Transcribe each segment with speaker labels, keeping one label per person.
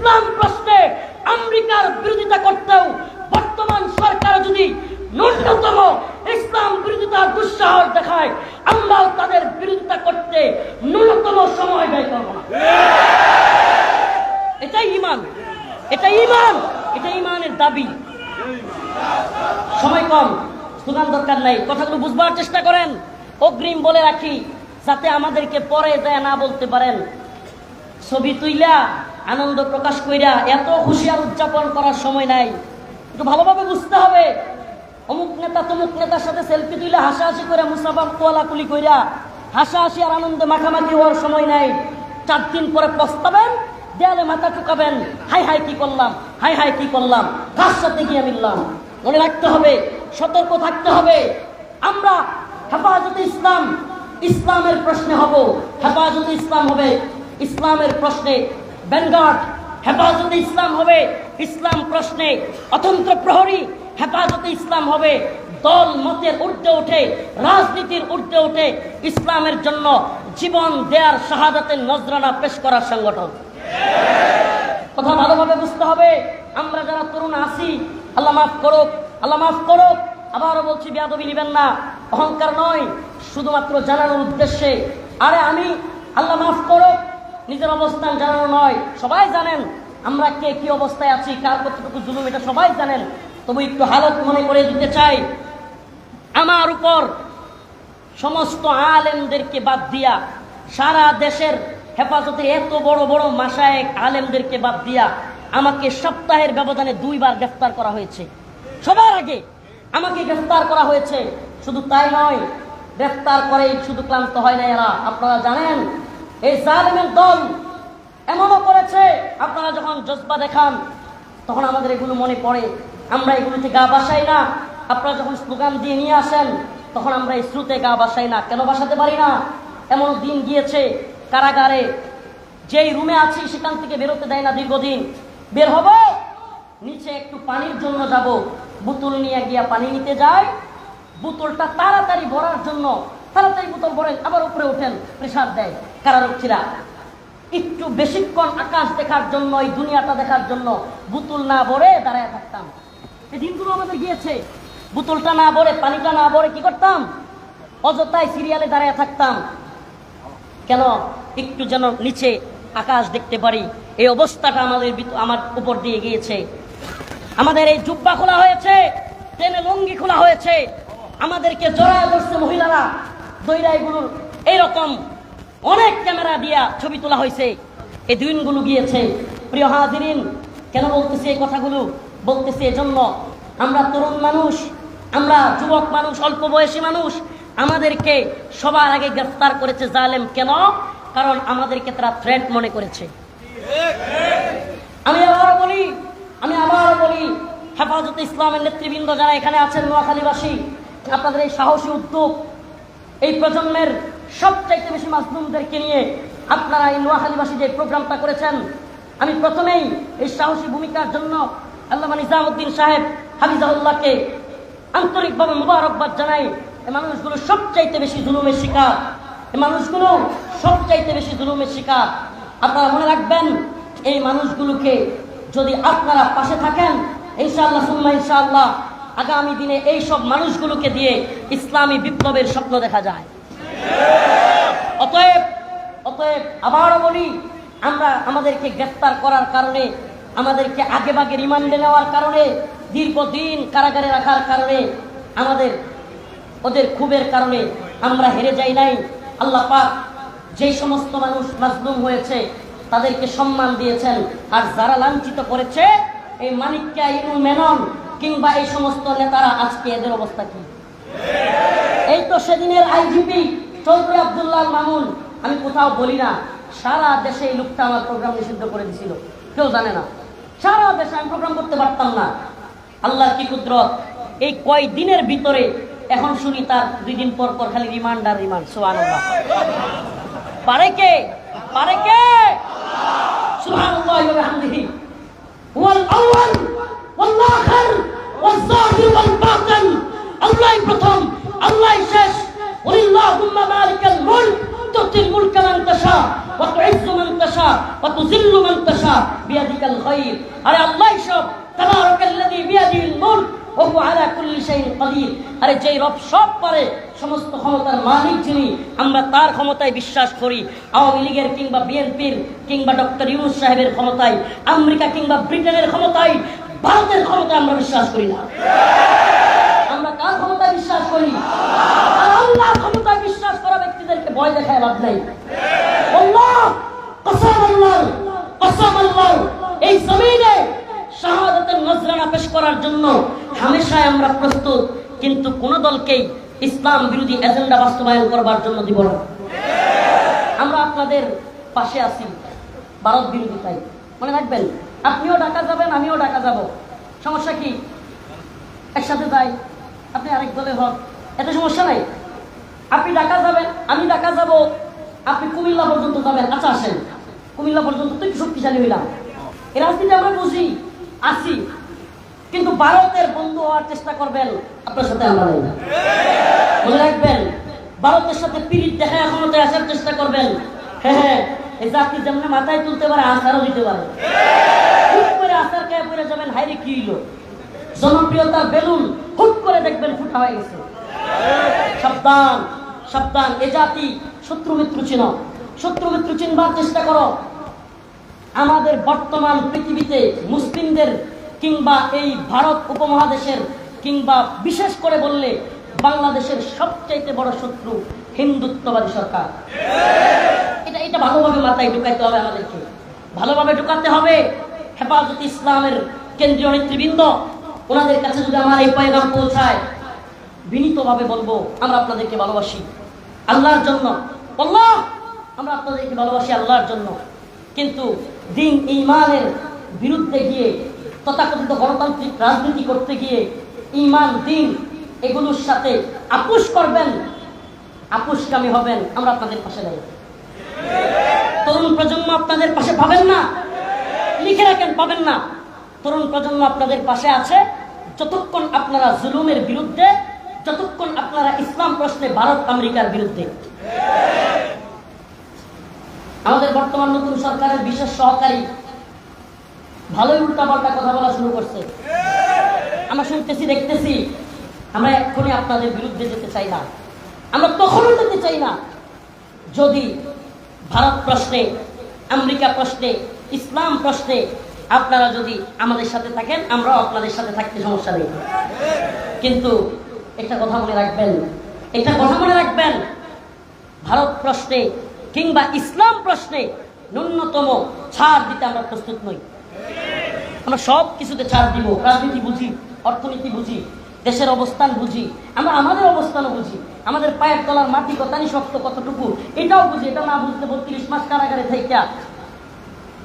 Speaker 1: ইসলাম প্রশ্নে আমেরিকার বিরোধিতা করতেও বর্তমান সরকার যদি ন্যূনতম ইসলাম বিরোধিতার দুঃসাহস দেখায়, আমরাও তাদের বিরোধিতা করতে ন্যূনতম সময় ব্যয় করব না। এটাই ঈমান, এটা ঈমান, এটা ঈমানের দাবি। সময় কম, স্লোগান দরকার নাই, কথাগুলো বুঝবার চেষ্টা করেন। অগ্রিম বলে রাখি যাতে আমাদেরকে পরে যায় না বলতে পারেন, ছবি তুইলা আনন্দ প্রকাশ কইরা এত খুশিয়ার উদযাপন করার সময় নাই। একটু ভালোভাবে বুঝতে হবে, অমুক নেতা তমুক নেতার সাথে সেলফি তুইলা হাসাহাসি করে মুসাফা কোয়ালাকুলি কইরা হাসাহাসি আর আনন্দে মাখামাখি হওয়ার সময় নাই। 4 দিন পরে পস্তাবেন, দেয়ালে মাথা ঠুকাবেন, হাই হাই কি করলাম, হাই হাই কি করলাম, কার সাথে গিয়ে মিললাম। মনে রাখতে হবে, সতর্ক থাকতে হবে। আমরা হেফাজতে ইসলাম, ইসলামের প্রশ্নে হব, হেফাজতে ইসলাম হবে ইসলামের প্রশ্নে ভ্যানগার্ড, হেফাজতে ইসলাম হবে ইসলাম প্রশ্নে অতন্ত্র প্রহরী, হেফাজতে ইসলাম হবে দল মতের ঊর্ধ্বে উঠে, রাজনীতির ঊর্ধ্বে উঠে ইসলামের জন্য জীবন দেয়ার শাহাদাতের নজরানা পেশ করার সংগঠন। কথা ভালোভাবে বুঝতে হবে। আমরা যারা তরুণ আছি, আল্লাহ মাফ করুক, আল্লাহ মাফ করুক। আবারও বলছি, বেয়াদবি নিবেন না, অহংকার নয়, শুধুমাত্র জানানোর উদ্দেশ্যে। আরে আমি, আল্লাহ মাফ করুক, নিজের অবস্থান জানানো নয়, সবাই জানেন আমরা কে কি অবস্থায় আছি, কার কতটুকু জুলুম, এটা সবাই জানেন। তবু একটু হালত মনে করে দিতে চাই, আমার উপর সমস্ত আলেমদেরকে বাদ দিয়া, সারা দেশের হেফাজতের এত বড় বড় মাশায়েখ আলেমদেরকে বাদ দিয়া আমাকে সপ্তাহের ব্যবধানে 2 বার গ্রেফতার করা হয়েছে। সবার আগে আমাকে গ্রেফতার করা হয়েছে। শুধু তাই নয়, গ্রেফতার করেই শুধু ক্লান্ত হয় না এরা। আপনারা জানেন এই জালেমের দল এমনও করেছে, আপনারা যখন জজবা দেখান তখন আমাদের এগুলো মনে পড়ে, আমরা এগুলোতে গা বাসাই না। আপনারা যখন স্লোগান দিয়ে নিয়ে আসেন তখন আমরা এই স্রোতে গা বাসাই না। কেন বাসাতে পারি না? এমন দিন গিয়েছে কারাগারে, যেই রুমে আছি সেখান থেকে বেরোতে দেয় না দীর্ঘদিন। বের হব, নিচে একটু পানির জন্য যাব, বোতল নিয়ে গিয়া পানি নিতে যায়, বোতলটা তাড়াতাড়ি ভরার জন্য তাড়াতাড়ি বোতল ভরেন, আবার উপরে ওঠেন, প্রেসার দেয় কারারক্ষীরা। একটু বেশিক্ষণ আকাশ দেখার জন্য, এই দুনিয়াটা দেখার জন্য বোতল না ভরে দাঁড়ায় থাকতাম। এই দিনগুলো আমাদের গিয়েছে। বোতলটা না ভরে, পানিটা না ভরে কি করতাম? অযথায় সিরিয়ালে দাঁড়ায় থাকতাম। কেন? একটু যেন নিচে আকাশ দেখতে পারি। এই অবস্থাটা আমার উপর দিয়ে গিয়েছে। আমাদের এই জুব্বা খোলা হয়েছে, ট্রেনে লুঙ্গি খোলা হয়েছে, আমাদেরকে জড়ায় ধরছে মহিলারা, দৈরাইগুলোর এইরকম অনেক ক্যামেরা দিয়া ছবি তোলা হয়েছে। এই দিনগুলো গিয়েছে। প্রিয় হাজিরিন, কেন বলতেছি এই কথাগুলো? বলতেছি এজন্য, আমরা তরুণ মানুষ, আমরা যুবক মানুষ, অল্প বয়সী মানুষ, আমাদেরকে সবার আগে গ্রেফতার করেছে জালেম। কেন? কারণ আমাদেরকে তারা থ্রেট মনে করেছে। আমি আবার বলি, হেফাজতে ইসলামের নেতৃবৃন্দ যারা এখানে আছেন, নোয়াখালীবাসী, আপনাদের এই সাহসী উদ্যোগ, এই প্রজন্মের সবচাইতে বেশি মাজলুমদেরকে নিয়ে আপনারা এই নোয়াখালীবাসী যে প্রোগ্রামটা করেছেন, আমি প্রথমেই এই সাহসী ভূমিকার জন্য আল্লামা নিজামউদ্দিন সাহেব হাফিজাহুল্লাহকে আন্তরিকভাবে মুবারকবাদ জানাই। এই মানুষগুলো সবচাইতে বেশি জুলুমের শিকার, এই মানুষগুলো সবচাইতে বেশি জুলুমের শিকার। আপনারা মনে রাখবেন, এই মানুষগুলোকে যদি আপনারা পাশে থাকেন, ইনশাআল্লাহ সুম্মা ইনশাআল্লাহ আগামী দিনে এই সব মানুষগুলোকে দিয়ে ইসলামী বিপ্লবের স্বপ্ন দেখা যায়। অতএব আবারও বলি, আমরা আমাদেরকে গ্রেফতার করার কারণে, আমাদেরকে আগে ভাগে রিমান্ডে নেওয়ার কারণে, দীর্ঘদিন কারাগারে রাখার কারণে, ওদের ক্ষোভের কারণে আমরা হেরে যাই নাই। আল্লাহ পাক যেই সমস্ত মানুষ মাজলুম হয়েছে তাদেরকে সম্মান দিয়েছেন, আর যারা লাঞ্ছিত করেছে, এই মানিক্কা, ইনু মেনন কিংবা এই সমস্ত নেতারা, আজকে এদের অবস্থা কি? এই তো সেদিনের আইজিপি চৌধুরী আব্দুল্লাহ মামুন, আমি কোথাও বলি না, সারা দেশে এই লোকটা আমার প্রোগ্রাম নিষিদ্ধ করে দিছিল, কেউ জানে না। সারা দেশে আমি প্রোগ্রাম করতে পারতাম না। আল্লাহর কি কুদরত, এই কয় দিনের ভিতরে এখন শুনি তার 2 দিন পর পর খালি রিমান্ড আর রিমান্ড। সুবহানাল্লাহ। পারে কে? সুবহানাল্লাহি ওয়া বিহামদিহি। হুয়াল আউয়াল ওয়াল আখির ওয়াল যাহির ওয়াল বাতিন। আল্লাহই প্রথম, আল্লাহই শেষ। ওয়ালিল্লাহুম্মা মালিকাল মুলক তুতিল মুলকা মান তাশা ওয়া তুইজ্জু মান তাশা ওয়া তুযিল্লু মান তাশা বিয়াদিকাল খায়র। আরে আল্লাহ সব, তাবারাকাল্লাযী বিয়াদিহিল মুলক ওয়া হুয়া আলা কুল্লি শাইইন কাদির। আরে যেই রব সব পারে, সমস্ত ক্ষমতার মালিক যিনি, আমরা তার ক্ষমতায় বিশ্বাস করি। আওয়ামী লীগের কিংবা বিএনপির কিংবা ডক্টর ইউনূস সাহেবের ক্ষমতায়, আমেরিকা কিংবা ব্রিটেনের ক্ষমতায়, ভারতের ক্ষমতায় আমরা বিশ্বাস করি না। আমরা কার ক্ষমতায় বিশ্বাস করি? আর আল্লাহর ক্ষমতায় বিশ্বাস করা ব্যক্তিদেরকে ভয় দেখায় লাভ নাই। আল্লাহ কসম, আল্লাহ কসম, আল্লাহ এই জমিনে শাহাদাতের নজরানা পেশ করার জন্য হামেশাই আমরা প্রস্তুত, কিন্তু কোন দলকেই ইসলাম বিরোধী এজেন্ডা বাস্তবায়ন করবার জন্য দিব না। আমরা আপনাদের পাশে আছি ভারত বিরোধিতায়, মনে রাখবেন। আপনিও ঢাকা যাবেন, আমিও ঢাকা যাব, সমস্যা কি? একসাথে যাই, আপনি আরেক দলে হন, এত সমস্যা নাই। আপনি ঢাকা যাবেন, আমি ঢাকা যাব, আপনি কুমিল্লা পর্যন্ত যাবেন, আচ্ছা আসেন, কুমিল্লা পর্যন্ত তো একটু শক্তিশালী হইলাম। এই রাজনীতি আমরা বুঝি, আসি, কিন্তু ভারতের বন্ধু হওয়ার চেষ্টা করবেন, আপনার সাথে আমরা নাই। মনে রাখবেন, ভারতের সাথে পিরিত দেখা ক্ষমতায় আসার চেষ্টা করবেন। হ্যাঁ হ্যাঁ, এই জাতি যেমন মাথায় তুলতে পারে, আসারও দিতে পারে। হুট করে আসার খেয়ে পড়ে যাবেন, হাইরে কি হইল, জনপ্রিয়তার বেলুন হুট করে দেখবেন ফুটা হয়ে গেছে। সাবধান, সাবধান, এ জাতি শত্রু মিত্র চিনো, শত্রু মিত্র চিনবার চেষ্টা করো। আমাদের বর্তমান পৃথিবীতে মুসলিমদের কিংবা এই ভারত উপমহাদেশের কিংবা বিশেষ করে বললে বাংলাদেশের সবচাইতে বড় শত্রু হিন্দুত্ববাদী সরকার। এটা ভালোভাবে মাথায় ঢুকাইতে হবে, আমাদেরকে ভালোভাবে ঢুকাতে হবে। হেফাজত ইসলামের কেন্দ্রীয় নেতৃবৃন্দ, ওনাদের কাছে যদি আমার এই পয়গাম পৌঁছায়, বিনীতভাবে বলবো, আমরা আপনাদেরকে ভালোবাসি আল্লাহর জন্য। আল্লাহ, আমরা আপনাদেরকে ভালোবাসি আল্লাহর জন্য, কিন্তু দিন ইমানের বিরুদ্ধে গিয়ে, তথাকথিত গণতান্ত্রিক রাজনীতি করতে গিয়ে ইমান, দিন এগুলোর সাথে আপোষ করবেন, আপোষকামী হবেন, আমরা আপনাদের পাশে নাই। তরুণ প্রজন্ম আপনাদের পাশে পাবেন না, লিখে রাখেন, পাবেন না। তরুণ প্রজন্ম আপনাদের পাশে আছে যতক্ষণ আপনারা জুলুমের বিরুদ্ধে, যতক্ষণ আপনারা ইসলাম প্রশ্নে ভারত আমেরিকার বিরুদ্ধে। আমাদের বর্তমান নতুন সরকারের বিশেষ সহকারী ভালোই উল্টাপাল্টা কথা বলা শুরু করছে, আমরা শুনতেছি, দেখতেছি। আমরা এক্ষুনি আপনাদের বিরুদ্ধে যেতে চাই না, আমরা তখনও যেতে চাই না যদি ভারত প্রশ্নে, আমেরিকা প্রশ্নে, ইসলাম প্রশ্নে আপনারা যদি আমাদের সাথে থাকেন, আমরাও আপনাদের সাথে থাকতে সমস্যা নেই। কিন্তু একটা কথা মনে রাখবেন, একটা কথা মনে রাখবেন, ভারত প্রশ্নে কিংবা ইসলাম প্রশ্নে ন্যূনতম ছাড় দিতে আমরা প্রস্তুত নই। আমরা সব কিছুতে ছাড় দিব, রাজনীতি বুঝি, অর্থনীতি বুঝি, দেশের অবস্থান বুঝি, আমরা আমাদের অবস্থানও বুঝি, আমাদের পায়ের তলার মাটি কতখানি শক্ত, কতটুকু এটাও বুঝি। এটা না বুঝতে 32 মাস কারাগারে থাইকা,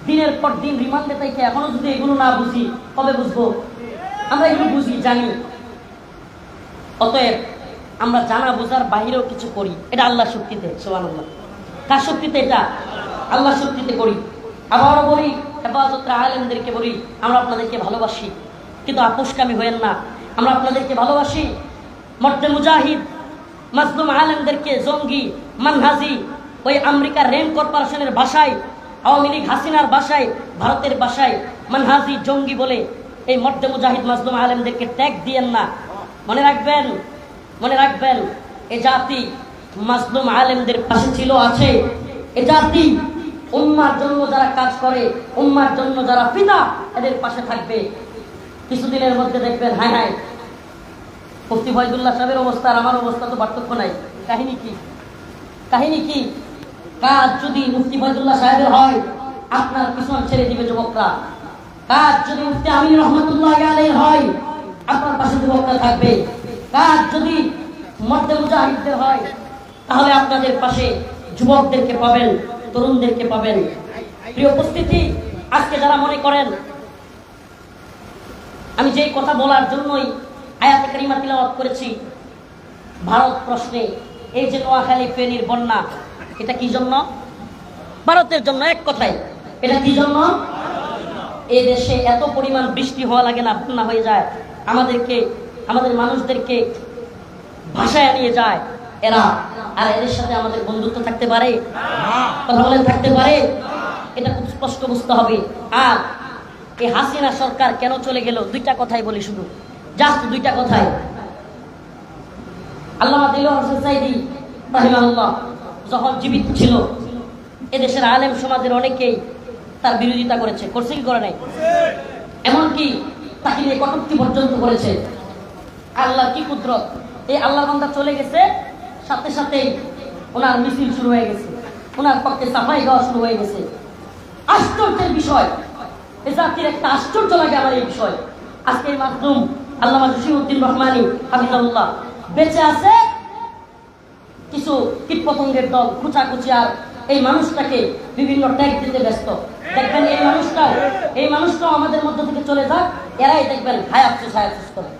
Speaker 1: দিনের পর দিন রিমান্ডে থাইকা, এখনো যদি এগুলো না বুঝি কবে বুঝবো? আমরা এগুলো বুঝি, জানি। অতএব আমরা জানা বোঝার বাহিরেও কিছু করি, এটা আল্লাহর শক্তিতে। সুবহানাল্লাহ। কার শক্তিতে? এটা আল্লাহর শক্তিতে করি। আবারও বলি, হেফাজতের আলেমদেরকে বলি, আমরা আপনাদেরকে ভালোবাসি, কিন্তু আপোষকামী হয়েন না। আমরা আপনাদেরকে ভালোবাসি। মর্দে মুজাহিদ মাজলুম আলেমদেরকে জঙ্গি, মানহাজি, ওই আমেরিকার রেন কর্পোরেশনের ভাষায়, আওয়ামী লীগ হাসিনার ভাষায়, ভারতের ভাষায় মানহাজি, জঙ্গি বলে এই মর্দে মুজাহিদ মাজলুম আলেমদেরকে ট্যাগ দিয়েন না। মনে রাখবেন, মনে রাখবেন, এ জাতি মাজলুম আলেমদের পাশে ছিল, আছে। এ জাতি উম্মার জন্য যারা কাজ করে, উম্মার জন্য যারা পিতা, এদের পাশে থাকবে। কিছুদিনের মধ্যে দেখবেন, হায় হায়, মুফতি ফয়জুল্লাহ সাহেবের অবস্থা আর আমার অবস্থা তো পার্থক্য নাই। কাহিনী কি? কাহিনী কি? কাজ যদি মুফতি ফয়জুল্লাহ সাহেবের হয়, আপনার পিছন ছেড়ে দিবে যুবকরা। কাজ যদি মুফতি আমিন রহমতুল্লাহ আলাইহির হয়, আপনার পাশে যুবকরা থাকবে। কাজ যদি মর্দে মুজাহিদদের হয়, তাহলে আপনাদের পাশে যুবকদেরকে পাবেন, তরুণদেরকে পাবেন। প্রিয় উপস্থিতি, আজকে যারা মনে করেন আমি যেই কথা বলার জন্যই আয়াতে কারিমা তিলাওয়াত করেছি, ভারত প্রশ্নে, এই যে নোয়াখালী ফেনীর বন্যা, এটা কি জন্য? ভারতের জন্য। এক কথায়, এটা কি জন্য? এই দেশে এত পরিমাণ বৃষ্টি হওয়া লাগে না, বন্যা হয়ে যায়, আমাদেরকে, আমাদের মানুষদেরকে ভাসায় নিয়ে যায় এরা। আর এদের সাথে আমাদের বন্ধুত্ব থাকতে পারে? কথা বলেন, থাকতে পারে? এটা খুব স্পষ্ট বুঝতে হবে। আর এই হাসিনা সরকার কেন চলে গেল, দুইটা কথাই বলি, শুধু জাস্ট দুইটা কথাই। আল্লামা দিলওয়ার হোসেন সাঈদী রাহিমাহুল্লাহ যখন জীবিত ছিল, এদেশের আলেম সমাজের অনেকেই তার বিরোধিতা করেছে, করছে কি করে নাই? এমনকি তাকে নিয়ে কটূক্তি পর্যন্ত করেছে। আল্লাহর কি কুদরত, এই আল্লাহর বান্দা চলে গেছে, সাথে সাথেই ওনার মিছিল শুরু হয়ে গেছে, ওনার পক্ষে সাফাই গাওয়া শুরু হয়ে গেছে। আশ্চর্যের বিষয়, এ জাতির একটা আশ্চর্য লাগে আমার এই বিষয়। আজকে এই মাধ্যম আল্লামা জসিমউদ্দিন রহমানী হাফিজাহুল্লাহ বেঁচে আছে, কিছু কীটপতঙ্গের দল খুচাখুচি আর এই মানুষটাকে বিভিন্ন ট্যাগ দিতে ব্যস্ত। দেখবেন এই মানুষটাও আমাদের মধ্য থেকে চলে যাক, এরাই দেখবেন হায়াফসুস করে।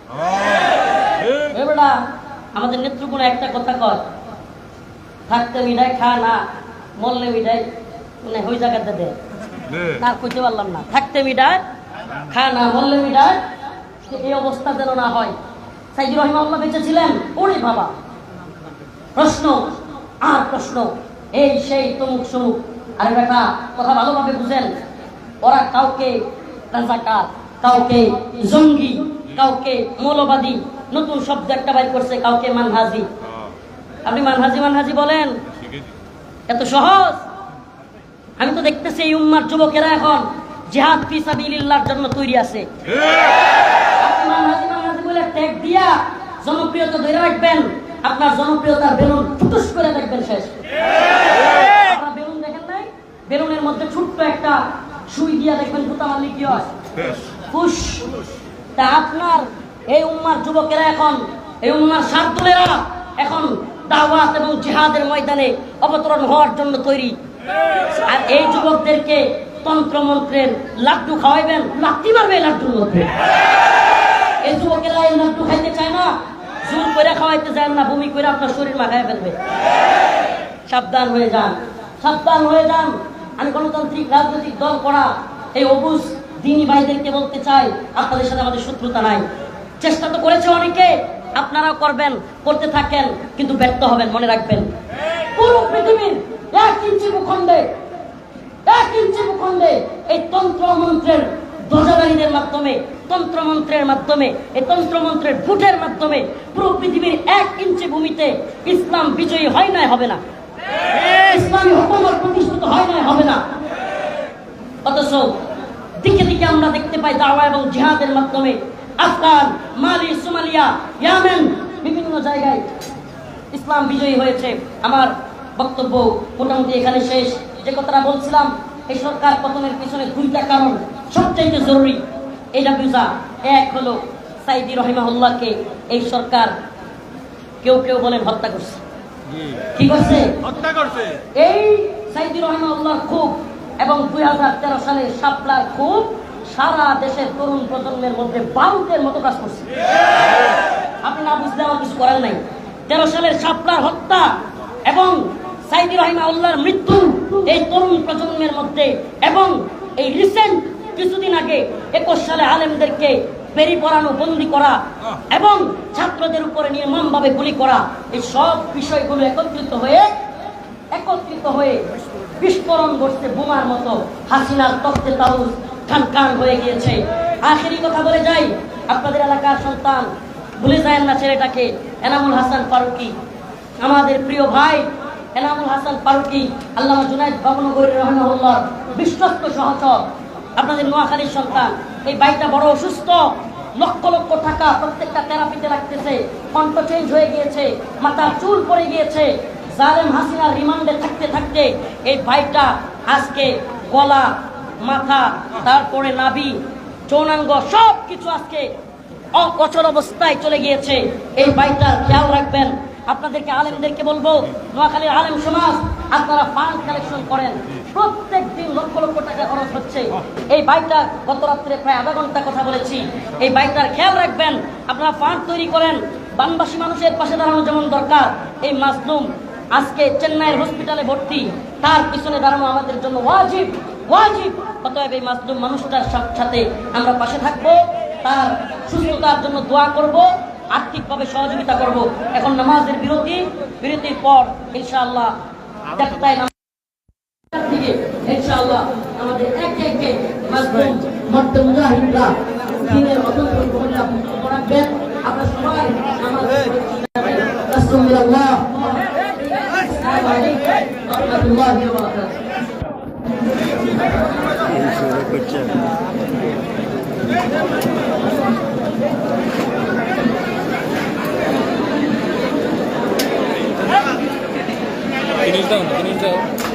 Speaker 1: এবারে আমাদের নেতৃগুণ একটা কথা কয়, থাকতে মিঠাই খা না, মরলে মিঠাই মানে ওই জায়গাতে দেয়, তার কইতে পারলাম না। থাকতে মিঠাই খা না, মরলে মিঠাই, এই অবস্থা যেন না হয়। সাইদুর রহিমাহুল্লাহ বেঁচে ছিলেন, ওরে বাবা, প্রশ্ন আর প্রশ্ন, এই সেই তমুক সমুক। আরে বেটা, কথা ভালোভাবে বুঝেন, ওরা কাউকে রাজাকার, কাউকে জঙ্গি, কাউকে মৌলবাদী, নতুন শব্দ একটা বাইর করছে, কাউকে মানহাজি। আপনি মানহাজি বলেন, এত সহজ? আমি তো দেখতেছি এই উম্মার যুবকেরা এখন জিহাদ ফি সাবিলিল্লাহর জন্য তৈরি আছে। আপনি মানহাজি বলে ট্যাগ দিয়া জনপ্রিয়তা ধরে রাখবেন, আপনার জনপ্রিয়তার বেলুন ফুটুস করে দেখবেন শেষ। আপনারা বেলুন দেখেন নাই? বেলুনের মধ্যে ছোট্ট একটা সুই দিয়া দেখবেন ফুটা মারলে কি হয়? ফুস। তা আপনার এই উম্মার যুবকেরা এখন, এই উম্মার শারদুলেরা এখন দাওয়াত এবং জিহাদের ময়দানে অবতরণ হওয়ার জন্য তৈরি। আর এই যুবকদেরকে তন্ত্রমন্ত্রের লাড্ডু খাওয়াইবেন, লাত্তি মারবে লাড্ডুর মধ্যে। এই যুবকেরা এই লাড্ডু খাইতে চায় না, জোর করে খাওয়াইতে চায় না, বমি করে আপনার শরীর মাখায় ফেলবে। সাবধান হয়ে যান, সাবধান হয়ে যান। আমি গণতান্ত্রিক রাজনৈতিক দল করা এই অবুজ দিনী ভাইদেরকে বলতে চাই, আপনাদের সাথে আমাদের শত্রুতা নাই। চেষ্টা তো করেছে অনেকে, আপনারাও করবেন, করতে থাকেন, কিন্তু ব্যর্থ হবেন, মনে রাখবেন। পুরো পৃথিবীর 1 ইঞ্চি ভূখণ্ডে এই তন্ত্রমন্ত্রের ধ্বজাধারীদের মাধ্যমে, তন্ত্রমন্ত্রের মাধ্যমে, এই তন্ত্রমন্ত্রের ভোটের মাধ্যমে পুরো পৃথিবীর 1 ইঞ্চি ভূমিতে ইসলাম বিজয়ী হয় নাই, হবে না। ইসলামী হুকুমত প্রতিষ্ঠিত হয় নাই, হবে না। অথচ দিকে দিকে আমরা দেখতে পাই দাওয়া এবং জিহাদের মাধ্যমে আফগান, মালি, সোমালিয়া, ইয়ামেন, বিভিন্ন জায়গায় ইসলাম বিজয়ী হয়েছে। আমার বক্তব্য মোটামুটি এখানে শেষ। যে কথাটা বলছিলাম, এই সরকার পতনের পিছনে 2টা কারণ সবচেয়ে জরুরি, এটা বুঝা। এক হলো সাঈদী রহিমাহুল্লাহকে এই সরকার কেউ বলেন হত্যা করছে। কি করছে? হত্যা করছে। এই সাঈদী রহিমাহুল্লাহর খুব এবং 2013 সালে শাপলার খুব সারা দেশের তরুণ প্রজন্মের মধ্যে বারুদের মতো কাজ করছে। আপনি না বুঝলে আমার কিছু করার নাই। 13 সালের শাপলার হত্যা এবং সাঈদী রহিমাহুল্লাহর মৃত্যু এই তরুণ প্রজন্মের মধ্যে, এবং এই রিসেন্ট কিছুদিন আগে 21 সালে আলেমদেরকে বেরি পড়ানো, বন্দি করা এবং ছাত্রদের উপরে নির্মমভাবে গুলি করা, এই সব বিষয়গুলো একত্রিত হয়ে বিস্ফোরণ ঘটছে বোমার মতো। হাসিনার তত্ত্বে তাউস খান হয়ে গিয়েছে। আখেরি কথা বলে যাই, আপনাদের এলাকার সন্তান, ভুলে যায় না ছেলেটাকে, এনামুল হাসান ফারুকী, আমাদের প্রিয় ভাই এনামুল হাসান ফারুকী, আল্লামা জুনায়েদ বাবুনগরী রাহিমাহুল্লাহর বিশ্বস্ত সহচর, আপনাদের নোয়াখালীর সন্তান। এই ভাইটা বড় অসুস্থ, লক্ষ লক্ষ টাকা প্রত্যেকটা থেরাপিতে লাগতেছে, কণ্ঠ চেঞ্জ হয়ে গিয়েছে, মাথার চুল পড়ে গিয়েছে। জালেম হাসিনার রিমান্ডে থাকতে থাকতে এই ভাইটা আজকে গলা, মাথা, তারপরে নাভি, যৌনাঙ্গ সব কিছু আজকে অচল অবস্থায় চলে গিয়েছে। এই ভাইটার খেয়াল রাখবেন। আপনাদেরকে আলেমদেরকে বলবো, নোয়াখালীর আলেম সমাজ, আপনারা ফান্ড কালেকশন করেন। প্রত্যেক দিন লক্ষ লক্ষ টাকা খরচ হচ্ছে। এই ভাইটা গত রাত্রে প্রায় আধা ঘন্টা কথা বলেছি, এই ভাইটার খেয়াল রাখবেন। আপনারা ফান্ড তৈরি করেন। বানবাসী মানুষের পাশে দাঁড়ানো যেমন দরকার, এই মাজলুম আজকে চেন্নাইয়ের হসপিটালে ভর্তি, তার পিছনে দাঁড়ানো আমাদের জন্য ওয়াজিব। অতএব এই মাজলুম মানুষটার সাথে আমরা পাশে থাকবো, তার সুস্থতার জন্য দোয়া করব। আর্থিকভাবে সহযোগিতা করব। এখন নামাজের বিরতির পর ইনশাআল্লাহ চারটায় থেকে ইনশাআল্লাহ আমাদের একে একে মাসলুম মর্দ মুজাহিদরা দ্বীনের অতন্ত্র ভূমিকা রাখবেন। আপনারা সবাই নামাজ রাসূলুল্লাহ আসসালামু আলাইকুম ওয়া রাহমাতুল্লাহি ওয়া বারাকাতুহু।
Speaker 2: Finish down.